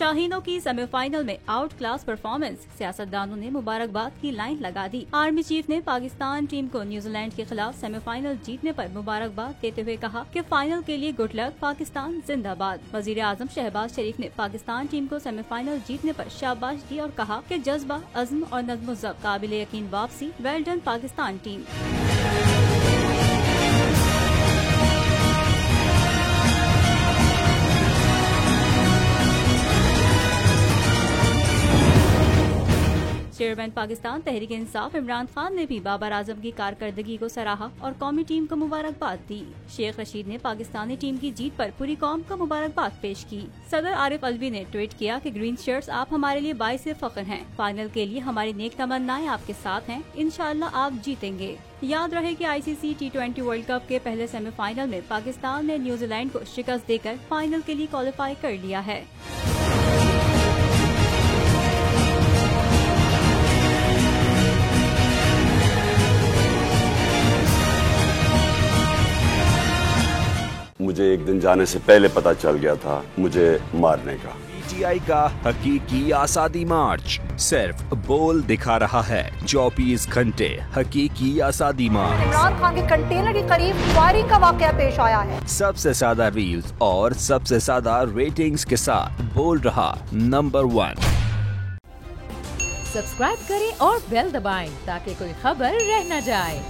शाहीनों की सेमीफाइनल में out class performance, सियासतदानों ने मुबारकबाद की लाइन लगा दी। आर्मी चीफ ने पाकिस्तान टीम को न्यूजीलैंड के खिलाफ सेमीफाइनल जीतने पर मुबारकबाद देते हुए कहा कि फाइनल के लिए गुड लक, पाकिस्तान जिंदाबाद। वजीर आजम शहबाज शरीफ ने पाकिस्तान टीम को सेमीफाइनल जीतने पर शाबाश दी और कहा कि जज्बा, अज़्म और नज़्म-ओ-ज़ब्त, काबिल यकीन वापसी, well done Pakistan team. Chairman Pakistan Tehreek Insaf Imran Khan ने भी बाबर आजम की कारकर्दगी को सराहा और कौमी टीम को मुबारकबाद दी। शेख रशीद ने पाकिस्तानी टीम की जीत पर पूरी कौम को मुबारकबाद पेश की। सदर आरिफ अलवी ने ट्वीट किया कि ग्रीन शर्ट्स, आप हमारे लिए बाइस फख्र हैं। फाइनल के लिए हमारी नेक तमन्नाएं आपके साथ हैं। इंशाअल्लाह आप जीतेंगे। याद रहे कि ICC T20 वर्ल्ड कप के पहले सेमीफाइनल में पाकिस्तान ने न्यूजीलैंड को शिकस्त देकर फाइनल के लिए क्वालिफाई कर लिया है। मुझे एक दिन जाने से पहले पता चल गया था मुझे मारने का। PTI का हकीकी आज़ादी मार्च सिर्फ बोल दिखा रहा है। 24 घंटे हकीकी आज़ादी मार्च। इमरान खान के कंटेनर के करीब फायरिंग का वाकया पेश आया है। सबसे ज्यादा रील्स और सबसे ज्यादा रेटिंग्स के साथ बोल रहा नंबर 1। सब्सक्राइब करें और बेल दबाएं ताकि कोई खबर रह न जाए।